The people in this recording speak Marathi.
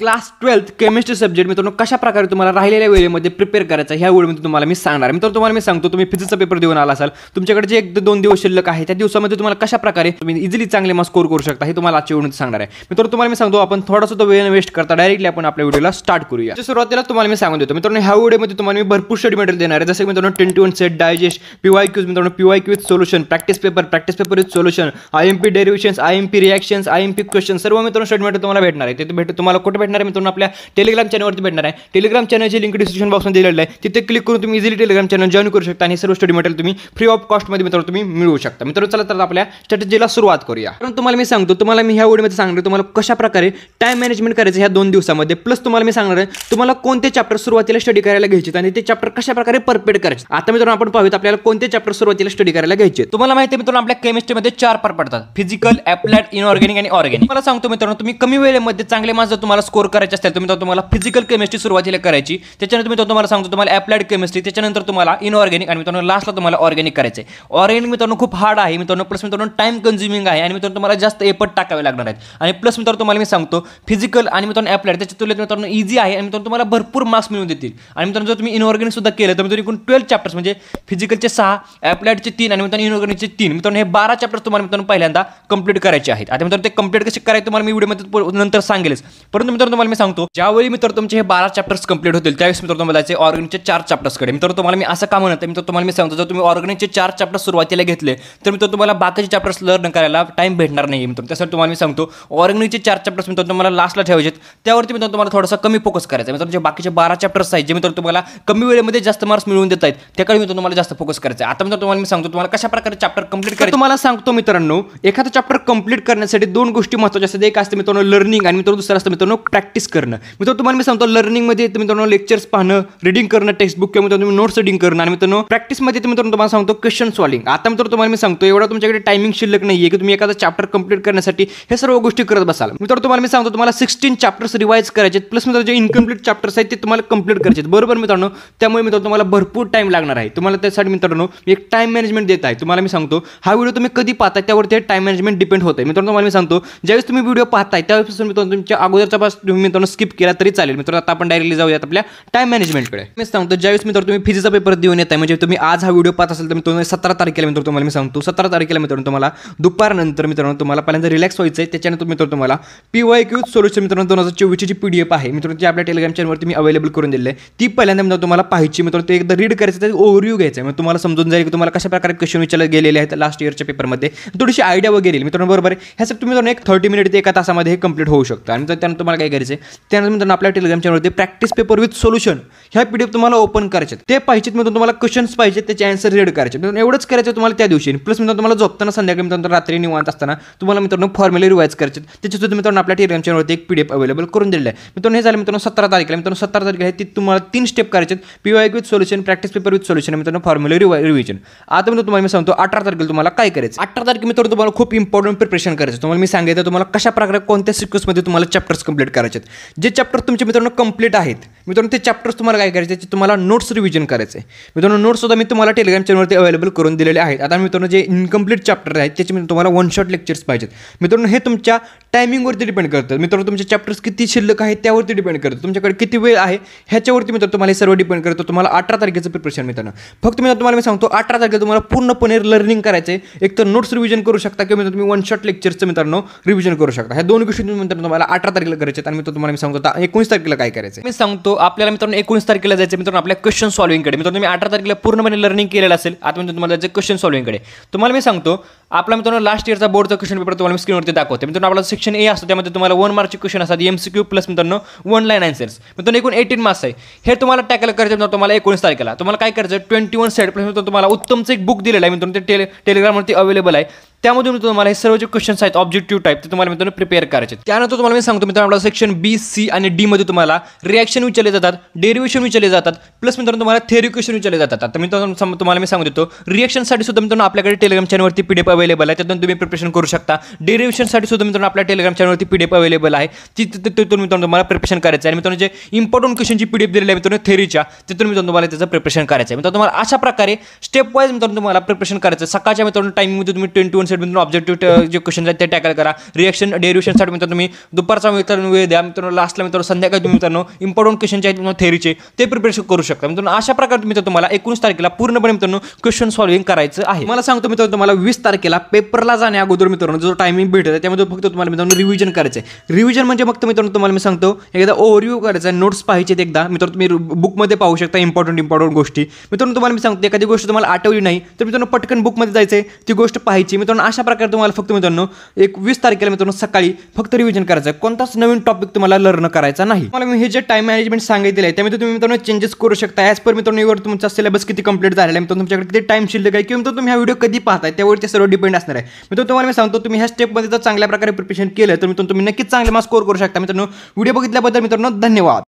क्लास 12th केमिस्ट्री सब्जेक्ट मित्रांनो कशा प्रकारे तुम्हाला राहिलेल्या वेळेमध्ये प्रिपेअर करायचा ह्या व्हिडिओमध्ये तुम्हाला मी सांगणार. मित्रांनो तुम्हाला मी सांगतो, तुम्ही फिजिक्सचा पेपर देऊन आला असाल, तुमच्याकडे जे 1-2 दिवस शिल्लक आहे त्या दिवसामध्ये तुम्हाला कशा प्रकारे तुम्ही इझिली चांगले मार्क्स स्कोर करू शकता हे तुम्हाला आजच्या व्हिडिओमध्ये सांगणार आहे. मित्रांनो तुम्हाला मी सांगतो, आपण थोडासा तो वेळ वेस्ट करता डायरेक्टली आपण आपल्या व्हिडिओला स्टार्ट करूया. सुरुवातीला तुम्हाला मी सांगून देतो मित्रांनो, ह्या व्हिडिओमध्ये तुम्हाला मी भरपूर स्टडी मटेरियल देणार आहे, जसे मित्रांनो 21 सेट डायजेस्ट, PYQs मित्रांनो PYQ with solution, practice paper with solution, IMP डेरिव्हेशन्स, IMP reactions, IMP question, सर्व मित्रांनो स्टडी मटेरियल तुम्हाला भेटणार आहे. ते तुम्हाला कुठे भेटणार आहे मित्रांनो? आपल्या टेलिग्राम चॅनलवरती भेटणार आहे. टेलिग्राम चॅनलची लिंक डिस्क्रिप्शन बॉक्समध्ये दिलेली आहे, तिथे क्लिक करून तुम्ही इझिली टेलिग्राम चॅनल जॉइन करू शकता आणि सर्व स्टडी मटेरियल तुम्ही फ्री ऑफ कॉस्टमध्ये मित्रांनो तुम्ही मिळवू शकता. मित्रांनो चला तर आपल्या स्ट्रॅटेजीला सुरुवात करूया. कारण तुम्हाला मी सांगतो, तुम्हाला मी ह्या व्हिडिओमध्ये सांगणार तुम्हाला कशा प्रकारे टाइम मॅनेजमेंट करायचं ह्या 2 दिवसामध्ये, प्लस तुम्हाला मी सांगणार आहे तुम्हाला कोणते चॅप्टर सुरुवातीला स्टडी करायला घ्यायचे आणि ते चॅप्टर कशा प्रकारे परफेक्ट करायचे. आता मित्रांनो आपण पाहूया आपल्याला कोणते चॅप्टर सुरुवातीला स्टडी करायला घ्यायचे. तुम्हाला माहिती आहे मित्रांनो, आपल्या केमिस्ट्रीमध्ये 4 पार्ट पडतात: फिजिकल, ॲप्लाइड, इनऑर्गॅनिक आणि ऑर्गॅनिक. मला सांगतो मित्रांनो, तुम्ही कमी वेळेमध्ये चांगले मार्क्स जर तुम्हाला स्कोर करायचे असतील तर तुम्हाला फिजिकल केमिस्ट्री सुरुवातीला करायची, त्याच्यानंतर मी तुम्हाला सांगतो तुम्हाला ॲप्लाइड केमिस्ट्री, त्याच्यानंतर तुम्हाला इनऑर्गॅनिक आणि मित्रांनो लास्टला तुम्हाला ऑर्गॅनिक करायचे. ऑर्गॅनिक मित्रांनो खूप हार्ड आहे मित्रांनो, प्लस मित्रांनो टाइम कन्झ्युमिंग आहे आणि मित्रांनो तुम्हाला जास्त एफर्ट टाकावे लागणार आहेत. आणि प्लस मित्रांनो तुम्हाला मी सांगतो, फिजिकल आणि मित्रांनो ॲप्लाइड त्याच्या तुलनेत मित्रांनो इझी आहे आणि मित्रांनो तुम्हाला भरपूर मार्क्स मिळवून देतील. आणि मित्रांनो जर तुम्ही इनऑर्गॅनिक सुद्धा केलं तर मित्रांनो एकूण 12 चॅप्टर्स म्हणजे फिजिकलचे 6, ॲप्लाइडचे 3 आणि मित्रांनो इनऑर्गॅनिकचे 3, मित्रांनो हे 12 चॅप्टर्स तुम्हाला मित्रांनो पहिल्यांदा कंप्लीट करायचे आहेत. आता मित्रांनो ते कंप्लीट कसे करायचे तुम्हाला मी व्हिडिओमध्ये नंतर सांगेलच, परंतु मित्रांनो तुम्हाला मी सांगतो, ज्यावेळी मित्रांनो तुमचे हे 12 चॅप्टर्स कंप्लीट होतील त्यावेळेस मित्रांनो तुम्हाला जायचे ऑर्गॅनिकचे 4 चॅप्टर्सकडे. मित्रांनो तुम्हाला मी असं का म्हणत मित्रांनो, तुम्हाला मी सांगतो, जर तुम्ही ऑर्गॅनिकचे 4 चॅप्टर्स सुरुवातीला घेतले तर मित्रांनो तुम्हाला बाकीचे चॅप्टर्स लर्न करायला टाइम भेटणार नाही मित्रांनो. त्यासाठी तुम्हाला मी सांगतो, ऑर्गॅनिकचे 4 चॅप्टर्स मित्रांनो तुम्हाला लास्टला ठेवायचे, त्यावरती मित्रांनो तुम्हाला थोडासा कमी फोकस करायचा. मित्रांनो जे बाकीचे 12 चॅप्टर्स आहेत जे मित्रांनो तुम्हाला कमी वेळेमध्ये जास्त मार्क्स मिळवून देत आहेत त्याकडे मित्रांनो तुम्हाला जास्त फोकस करायचा. आता मित्रांनो तुम्हाला मी सांगतो तुम्हाला कशा प्रकारे चॅप्टर कंप्लीट करायचं. तुम्हाला सांगतो मित्रांनो, एखादा चॅप्टर कंप्लीट करण्यासाठी 2 गोष्टी महत्त्वाच्या असतात. एक असते मित्रांनो लर्निंग आणि मित्रांनो दुसरं असतं मित्रांनो प्रॅक्टिस करणं. मित्रांनो तुम्हाला मी सांगतो, लर्निंगमध्ये मित्रांनो लेक्चर्स पाहणं, रीडिंग करणं, टेक्स्टबुक किंवा मित्रांनो नोट्स रीडिंग करणं, आणि मित्रांनो प्रॅक्टिसमध्ये मित्रांनो तुम्हाला सांगतो क्वेश्चन सॉल्विंग. आता मित्रांनो तुम्हाला मी सांगतो, एवढा तुमच्याकडे टायमिंग शिल्लक नाहीये की तुम्ही एखादा चॅप्टर कंप्लीट करण्यासाठी हे सर्व गोष्टी करत बसाल. मित्रांनो तुम्हाला मी सांगतो, तुम्हाला 16 चॅप्टर्स रिवाइज करायचे, प्लस मित्रांनो जे इनकम्प्लीट चॅप्टर्स आहेत ते तुम्हाला कंप्लीट करायचे, बरोबर मित्रांनो. त्यामुळे मित्रांनो तुम्हाला भरपूर टाइम लागणार आहे. तुम्हाला त्यासाठी मित्रांनो एक टाइम मॅनेजमेंट देत आहे. तुम्हाला मी सांगतो, हा व्हिडिओ तुम्ही कधी पाहताय त्यावरती टाइम मॅनेजमेंट डिपेंड होतं. मित्रांनो तुम्हाला मी सांगतो, ज्यावेळेस तुम्ही व्हिडिओ पाहताय त्यावेळेस मित्रांनो तुमच्या अगोदरचा पास तुम्ही मित्रांनो स्किप केला तरी चालेल. मित्रांनो आता आपण डायरेक्टली जाऊयात आपल्या टाइम मॅनेजमेंटकडे. मी सांगतो, ज्यावेळेस मित्रांनो तुम्ही फिजिक्सचा पेपर देऊन येताय, म्हणजे तुम्ही आज हा व्हिडिओ पाहत असेल तर मित्रांनो 17 तारखेला मित्रांनो तुम्हाला मी सांगतो, 17 तारखेला मित्रांनो तुम्हाला दुपारनंतर मित्रांनो तुम्हाला पहिल्यांदा रिलॅक्स व्हायचं आहे. त्याच्यानंतर मित्रांनो तुम्हाला PYQ सोल्युशन मित्रांनो 2024 ची PDF आहे मित्रांनो, ती आपल्या टेलिग्राम चॅनलवरती मी अवेलेबल करून दिली आहे. ती पहिल्यांदा मित्रांनो तुम्हाला पाहायची मित्रांनो, ते एकदा रीड करायचं, त्याचा ओव्हरव्ह्यू घ्यायचा, म्हणजे तुम्हाला समजून जाईल की तुम्हाला कशा प्रकारे क्वेश्चन विचारले गेलेले आहेत लास्ट इयरच्या पेपरमध्ये, थोडीशी आयडिया वगैरे येईल मित्रांनो, बरोबर आहे. ह्यासाठी तुम्ही मित्रांनो एक 30 मिनिट ते 1 तासामध्ये हे कंप्लीट होऊ शकतं. आणि त्यानंतर तुम्हाला काय करायचं आहे, त्यानंतर मित्रांनो आपल्या टेलिग्राम चॅनलवरती प्रॅक्टिस पेपर विथ सोल्युशन ह्या PDF तुम्हाला ओपन करायचे, ते पाहिजेत मित्रांनो, तुम्हाला क्वेश्चन्स पाहिजेत, त्याचे आन्सर रीड करायचे मित्रांनो, एवढंच करायचं तुम्हाला त्या दिवशी. प्लस मित्रांनो तुम्हाला झोपताना संध्याकाळी मित्रांनो रात्री निवांत असताना तुम्हाला मित्रांनो फॉर्म्युला रिवाइज करायचे, त्याच्यासुद्धा मित्रांनो आपल्या टेलिग्राम चॅनलवरती एक PDF अवेलेबल करून दिलेलं आहे मित्रांनो. हे झालं मित्रांनो 17 तारखेला. मित्रांनो 17 तारखेला आहे ती तुम्हाला 3 स्टेप करायचे: PYQ with solution, practice paper with solution, मित्रांनो फॉर्म्युला रिव्हिजन. आता मित्रांनो तुम्हाला मी सांगतो 18 तारखेला तुम्हाला काय करायचं. 18 तारखेला मित्रांनो तुम्हाला खूप इम्पॉर्टंट प्रिपरेशन करायचं. तुम्हाला मी सांगितलं तुम्हाला कशा प्रकारे कोणत्या सिक्वेन्समध्ये तुम्हाला चॅप्टर्स कंप्लीट करायचे. जे चॅप्टर तुमचे मित्रांनो कंप्लीट आहेत मित्रांनो, ते चॅप्टर्स तुम्हाला काय करायचे, त्याचे तुम्हाला नोट्स रिव्हिजन करायचे मित्रांनो. नोट्स सुद्धा मी तुम्हाला टेलिग्राम चॅनलवरती अवेलेबल करून दिलेले आहेत. आता मित्रांनो जे इनकम्प्लीट चॅप्टर आहेत त्याचे तुम्हाला 1 शॉट लेक्चर्स पाहिजेत मित्रांनो. हे तुमच्या टायमिंगवरती डिपेंड करतं मित्रांनो, तुमचे चॅप्टर्स किती शिल्लक आहेत त्यावरती डिपेंड करतं, तुमच्याकडे किती वेळ आहे ह्याच्यावरती मित्रांनो तुम्हाला हे सर्व डिपेंड करतं. तुम्हाला 18 तारखेचं प्रिपरेशन मित्रांनो, फक्त मित्रांनो तुम्हाला मी सांगतो 18 तारखेला तुम्हाला पूर्णपणे लर्निंग करायचं आहे. एक तर नोट्स रिव्हिजन करू शकता किंवा मित्रांनो तुम्ही 1 शॉट लेक्चरचं मित्रांनो रिव्हिजन करू शकता. ह्या 2 गोष्टी मित्रांनो तुम्हाला 18 तारखेला करायचे. आणि मित्रांनो तुम्हाला मी सांगतो 19 तारखेला काय करायचं मी सांगतो. आपल्याला मित्रांनो 19 तारखेला जायचं मित्रांनो आपल्या क्वेश्चन सॉल्विंगकडे. मित्रांनो तुम्ही 18 तारखेला पूर्णपणे लर्निंग केलेलं असेल, आता मित्रांनो तुम्हाला जायचं क्वेश्चन सॉल्विंगकडे. तुम्हाला मी सांगतो, आपला मित्रांनो लास्ट इयरचा बोर्डचा क्वेश्चन पेपर तुम्हाला मी स्क्रीनवरती दाखवते. मित्रांनो आपला सेक्शन A असतो, त्यामध्ये तुम्हाला 1 मार्कचे क्वेश्चन असतात, MCQ प्लस मित्रांनो 1 लाईन आन्सर्स. मित्रांनो एकूण 18 मार्क्स आहे. हे तुम्हाला टॅकल करायचं मित्रांनो तुम्हाला 19 तारखेला. तुम्हाला काय करायचं, 21 सेट प्लस मित्रांनो तुम्हाला उत्तमचं एक बुक दिलेलं आहे मित्रांनो, ते टेलिग्रामवरती अवेलेबल आहे. त्यामधून तुम्हाला हे सर्व जे क्वेश्चन्स आहेत ऑब्जेक्टिव्ह टाईप ते तुम्हाला मित्रांनो प्रिपेअर करायचे. त्यानंतर तुम्हाला मी सांगतो मित्रांनो, आपला सेक्शन B, C आणि D मध्ये तुम्हाला रिएक्शन विचारले जातात, डेरिव्हेशन विचारले जातात, प्लस मित्रांनो तुम्हाला थेअरी क्वेश्चन विचारले जातात. आता मित्रांनो तुम्हाला मी सांगू देतो, रिएक्शनसाठी सुद्धा मित्रांनो आपल्याकडे टेलिग्राम चॅनलवरती PDF अवेलेबल आहे, त्यातून तुम्ही प्रिपरेशन करू शकता. डेरिव्हेशनसाठी सुद्धा मित्रांनो आपल्या टेलिग्राम चॅनलवरती PDF अवेलेबल आहे, तिथून मित्रांनो तुम्हाला प्रिपरेशन करायचं आहे. आणि मित्रांनो जे इम्पॉर्टंट क्वेश्चनची PDF दिलेली आहे मित्रांनो थेरीच्या, तिथून मित्रांनो तुम्हाला त्याचं प्रिपरेशन करायचं आहे. मित्रांनो तुम्हाला अशा प्रकारे स्टेप वाईज मित्रांनो तुम्हाला प्रिपरेशन करायचं आहे. सकाळच्या मित्रांनो टाइमिंगमध्ये तुम्ही 10 to 1 सेट मित्रांनो ऑब्जेक्टिव्ह जे क्वेश्चन आहेत ते टॅकल करा. रिएक्शन डेरिव्हेशनसाठी मित्रांनो तुम्ही दुपारचा मित्रांनो वेळ द्या. मित्रांनो लास्टला मित्रांनो संध्याकाळी तुम्ही मित्रांनो इम्पॉर्टंट क्वेश्चनचे आहेत मित्रांनो थेरीचे ते प्रिपरेशन करू शकता. मित्रांनो अशा प्रकारे मित्रांनो तुम्हाला 19 तारखेला पूर्णपणे मित्रांनो क्वेश्चन सॉल्व्हिंग करायचं आहे. मला सांगतो मित्रांनो तुम्हाला 20 तारखेला पेपरला जाण्या अगोदर मित्रांनो जो टायमिंग भेटत आहे त्यामध्ये फक्त तुम्हाला मित्रांनो रिव्हिजन करायचं आहे. रिव्हिजन म्हणजे फक्त मित्रांनो तुम्हाला मी सांगतो एकदा ओव्हरव्ह्यू करायचा आहे, नोट्स पाहायचे एकदा मित्रांनो तुम्ही बुकमध्ये पाहू शकता इम्पॉर्टंट गोष्टी. मित्रांनो तुम्हाला मी सांगतो एखादी गोष्ट तुम्हाला आठवली नाही तर मित्रांनो पटकन बुकमध्ये जायचं ती गोष्ट पाहायची. मित्रांनो अशा प्रकारे तुम्हाला फक्त मित्रांनो 20 तारखेला मित्रांनो सकाळी फक्त रिव्हिजन करायचं आहे. कोणताच नवीन टॉपिक तुम्हाला लर्न करायचा नाही. मला मी हे जे टाइम मॅनेजमेंट सांगितलेलं आहे त्यामध्ये तुम्ही मित्रांनो चेंजेस करू शकता ॲज पर मित्रांनो यावर तुमचा सिलेबस किती कंप्लीट झालेला आहे, मित्रांनो तुमच्याकडे किती टाइम शिल्लक आहे, किंवा मित्रांनो तुम्ही हा व्हिडिओ कधी पाहताय त्यावर ते सर्व डिपेंड असणार आहे. मित्रांनो तुम्हाला मी सांगतो तुम्ही ह्या स्टेपमध्ये जर चांगल्या प्रकारे प्रिपरेशन केलं तर मित्रांनो तुम्ही नक्कीच चांगले मार्क्स स्कोर करू शकता. मित्रांनो व्हिडिओ बघितल्याबद्दल मित्रांनो धन्यवाद.